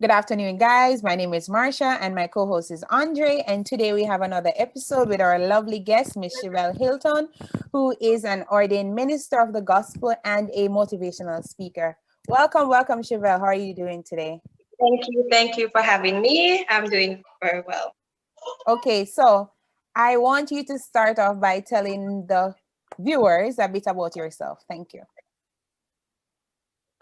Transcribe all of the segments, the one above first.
Good afternoon, guys. My name is Marsha and my co-host is Andre. And today we have another episode with our lovely guest, Miss Shevel Hylton, who is an ordained minister of the gospel and a motivational speaker. Welcome, welcome, Shevel. How are you doing today? Thank you for having me. I'm doing very well. Okay, so I want you to start off by telling the viewers a bit about yourself. Thank you.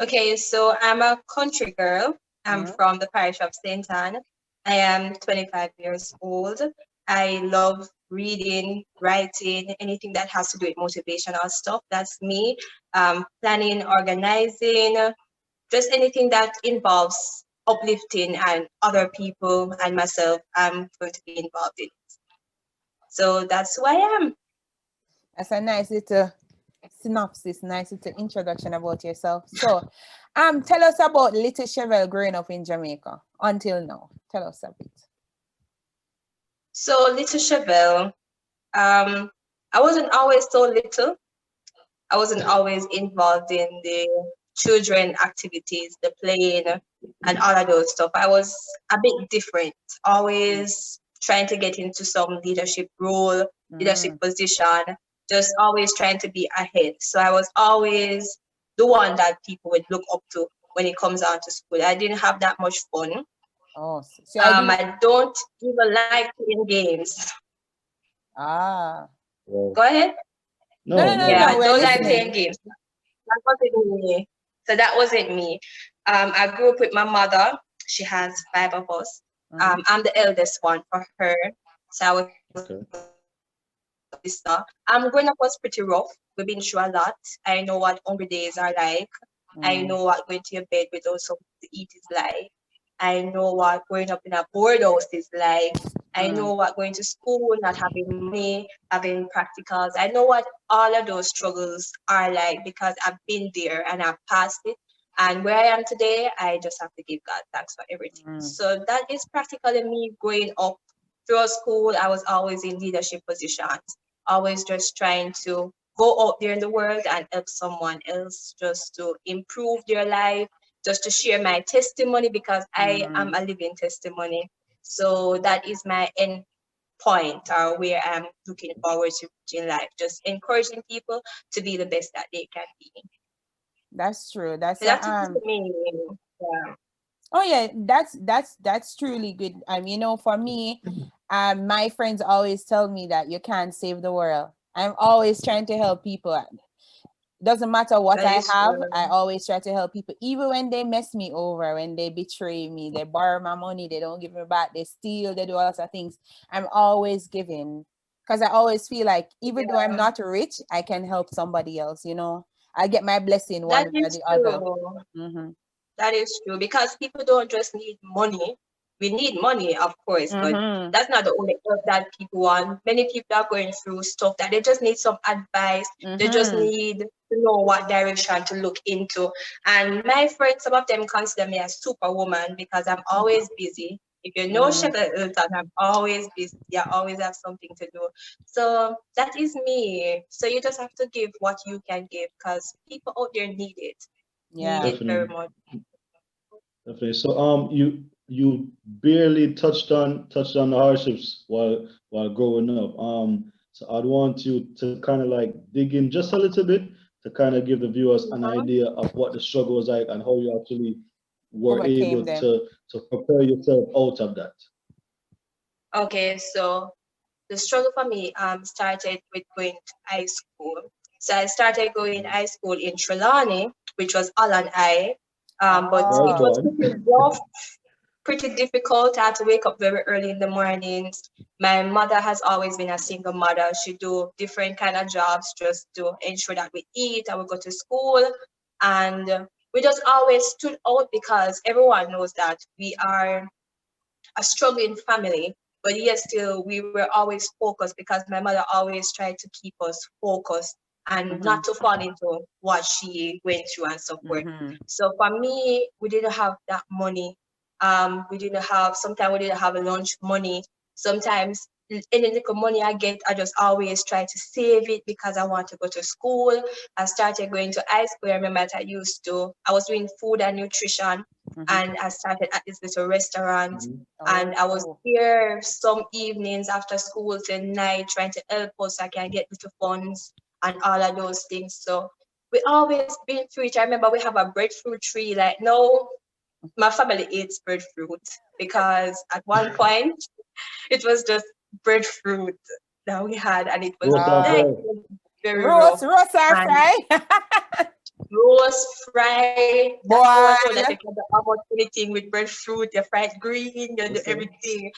Okay, so I'm a country girl. I'm from the parish of St. Anne. I am 25 years old. I love reading, writing, anything that has to do with motivational stuff. That's me. Planning, organizing, just anything that involves uplifting and other people and myself, I'm going to be involved in it. So that's who I am. That's a nice little synopsis, nice little introduction about yourself. So, tell us about little Shevel growing up in Jamaica until now. Tell us a bit. So, little Shevel, I wasn't always so little. I wasn't always involved in the children activities, the playing, and all of those stuff. I was a bit different, always trying to get into some leadership role, leadership position, just always trying to be ahead. So I was always the one that people would look up to when it comes out to school. I didn't have that much fun. Oh, so I don't even like playing games. Go ahead. No. Yeah, I don't like playing games. That wasn't me. So that wasn't me. I grew up with my mother. She has 5 of us. I'm the eldest one for her. So I was sister. Growing up was pretty rough. We've been through a lot. I know what hungry days are like. I know what going to your bed without something to eat is like. I know what growing up in a board house is like. I know what going to school, not having money, having practicals. I know what all of those struggles are like because I've been there and I've passed it. And where I am today, I just have to give God thanks for everything. So that is practically me growing up. Through school, I was always in leadership positions, always just trying to go out there in the world and help someone else just to improve their life, just to share my testimony because I am a living testimony. So that is my end point or where I'm looking forward to in life, just encouraging people to be the best that they can be. That's true. That's me. Yeah. Oh yeah, that's truly good. For me, my friends always tell me that you can't save the world. I'm always trying to help people. Doesn't matter what I have, I always try to help people, even when they mess me over, when they betray me, they borrow my money, they don't give me back, they steal, they do all sorts of things. I'm always giving because I always feel like even though I'm not rich, I can help somebody else. I get my blessing one way or the other. That is true because people don't just need money. We need money, of course, but that's not the only help that people want. Many people are going through stuff that they just need some advice. They just need to know what direction to look into. And my friends, some of them consider me a superwoman because I'm always busy. If you know Shevel Hylton, I'm always busy. I always have something to do. So that is me. So you just have to give what you can give because people out there need it. Yeah, need it very much. Definitely. So you barely touched on the hardships while growing up. So I'd want you to kind of like dig in just a little bit to kind of give the viewers an idea of what the struggle was like and how you actually were able to prepare yourself out of that. Okay, so the struggle for me started with going to high school. So I started going high school in Trelawney, which was Holland High. But it was pretty rough, pretty difficult. I had to wake up very early in the mornings. My mother has always been a single mother. She do different kind of jobs just to ensure that we eat and we go to school. And we just always stood out because everyone knows that we are a struggling family. But yet still, we were always focused because my mother always tried to keep us focused and not to fall into what she went through and so forth. So for me, we didn't have that money. Sometimes we didn't have lunch money. Sometimes any little money I get, I just always try to save it because I want to go to school. I started going to high school. I remember that I was doing food and nutrition. and I started at this little restaurant. And I was Oh. here some evenings after school till night trying to help us so I can get little funds and all of those things. So we always been through it. I remember we have a breadfruit tree. Like, no, my family eats breadfruit because at one point it was just breadfruit that we had, and it was Roast and like fry. very rough. Roast or And fry? roast, fry. That's how I know that Boy. you can do almost anything with breadfruit. You fry it green, you do everything.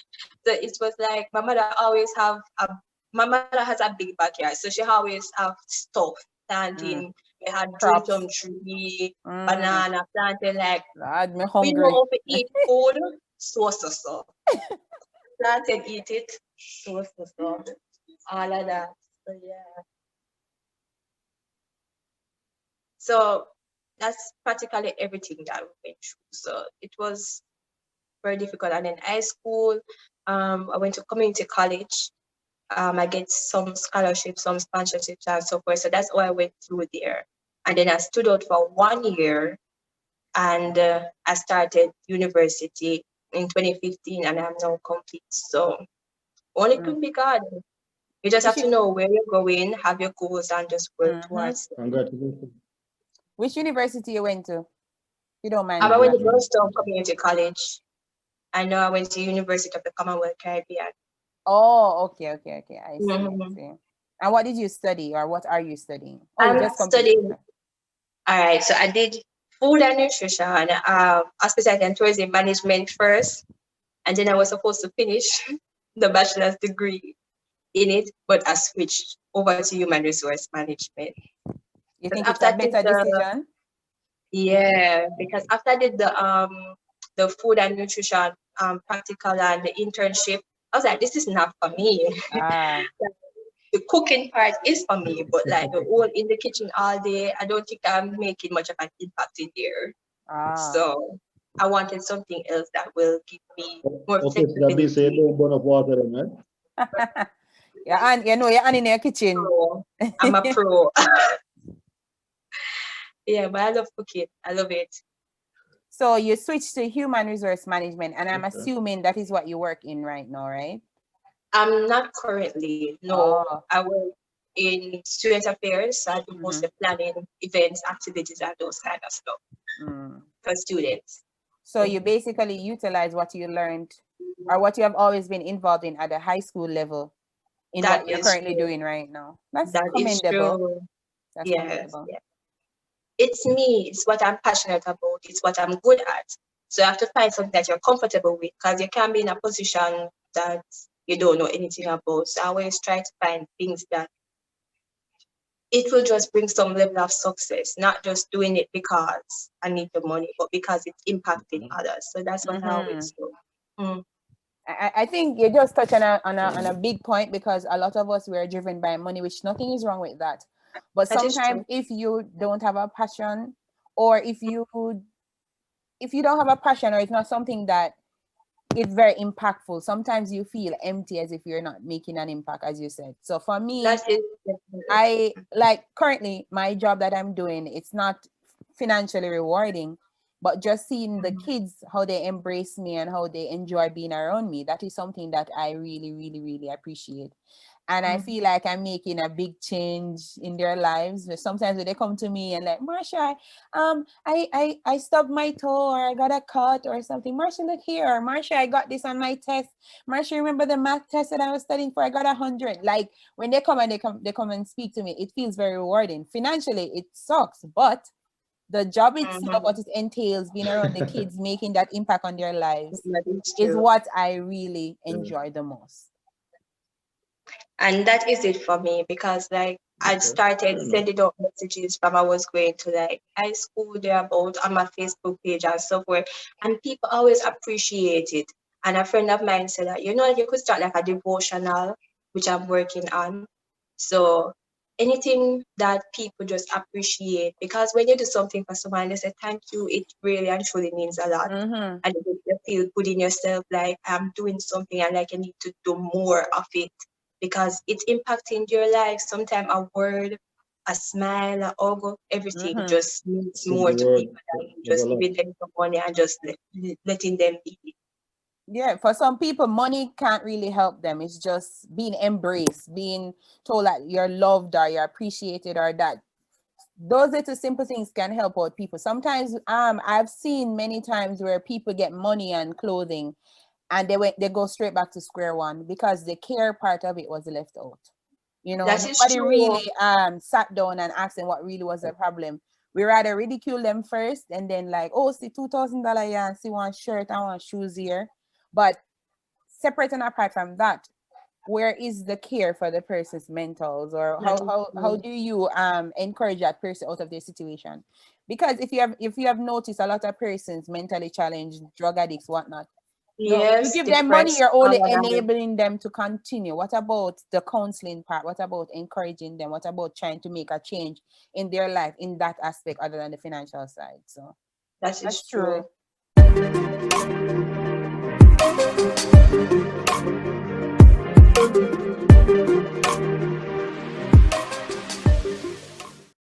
So it was like my mother always have a. My mother has a big backyard, so she always have stuff planting. We had Crops. drum tree, banana planting. Like Lord, me we know hungry. how to eat food. So. Plant and eat it. So. All of that. So yeah. So that's practically everything that we went through. So it was very difficult. And in high school, I went to community college. I get some scholarships, some sponsorships, and so forth. So that's how I went through there. And then I stood out for 1 year, and I started university in 2015, and I'm now complete. So only could be God. You just have to know where you're going, have your goals, and just work towards it. Congratulations. Which university you went to? You don't mind. I went to Boston Community College. I know I went to University of the Commonwealth Caribbean. Oh, okay. I see. Mhm. And what did you study, or what are you studying? Oh, you I'm just completed. studying. All right, so I did food and nutrition, hospitality and tourism management first, and then I was supposed to finish the bachelor's degree in it, but I switched over to human resource management. You Because think it's after a I did better decision? because after I did the food and nutrition practical and the internship, I was like, this is not for me. Ah, The cooking part is for me, but like the whole in the kitchen all day, I don't think I'm making much of an impact in there. ah. So I wanted something else that will give me more Okay, so that means you flexibility. don't burn up water then, right? Yeah, and you know you're in your kitchen. So I'm a pro. Yeah, but I love cooking. I love it. So you switched to human resource management, and I'm Okay. assuming that is what you work in right now, right? I'm not currently. No, Oh. I work in student affairs. I do mostly planning events, activities, and those kind of stuff for students. So you basically utilize what you learned, or what you have always been involved in at the high school level, in That what you're is currently true. doing right now. That's That is commendable. true. That's Yes. commendable. Yeah. It's me. It's what I'm passionate about. It's what I'm good at. So you have to find something that you're comfortable with, because you can't be in a position that you don't know anything about. So I always try to find things that it will just bring some level of success, not just doing it because I need the money, but because it's impacting others. So that's what I always do. I think you just touch on a big point, because a lot of us were driven by money, which nothing is wrong with that. But That is sometimes true. if you don't have a passion, or if you don't have a passion, or it's not something that is very impactful, sometimes you feel empty, as if you're not making an impact, as you said. So for me, That is I like currently my job that I'm doing, it's not financially rewarding, but just seeing the kids, how they embrace me and how they enjoy being around me, that is something that I really, really, really appreciate. And I feel like I'm making a big change in their lives. Sometimes when they come to me and like, Marsha, I stubbed my toe, or I got a cut or something. Marsha, look here. Or, Marsha, I got this on my test. Marsha, remember the math test that I was studying for? I got 100. Like when they come and they come and speak to me, it feels very rewarding. Financially, it sucks, but the job itself, what it entails, being around the kids, making that impact on their lives, is what I really enjoy the most. And that is it for me, because like I started sending out messages from I was going to like high school thereabout on my Facebook page and so forth, and people always appreciate it. And a friend of mine said that, you could start like a devotional, which I'm working on. So anything that people just appreciate, because when you do something for someone, they say thank you, it really and truly means a lot. And it makes you feel good in yourself, like I'm doing something and like you need to do more of it, because it's impacting your life. Sometimes a word a smile, a hug, everything Mhm. just means Spread more the to word. people than There's a just lot. giving them some money and just letting them be. Yeah, for some people, money can't really help them. It's just being embraced, being told that you're loved or you're appreciated, or that those little simple things can help out people. Sometimes I've seen many times where people get money and clothing and they go straight back to square one because the care part of it was left out. You know, That is nobody true. really sat down and asked them what really was their problem. We rather ridicule them first and then like, oh, see $2,000, yeah, see one shirt and one shoes here. But separate and apart from that, where is the care for the person's mentals, or That is how true. do you encourage that person out of their situation? Because if you have noticed, a lot of persons mentally challenged, drug addicts, whatnot, no, you Yes, give them money, depressed, you're only paranoid. enabling them to continue. What about the counseling part? What about encouraging them? What about trying to make a change in their life in that aspect other than the financial side? So That is that's true. true.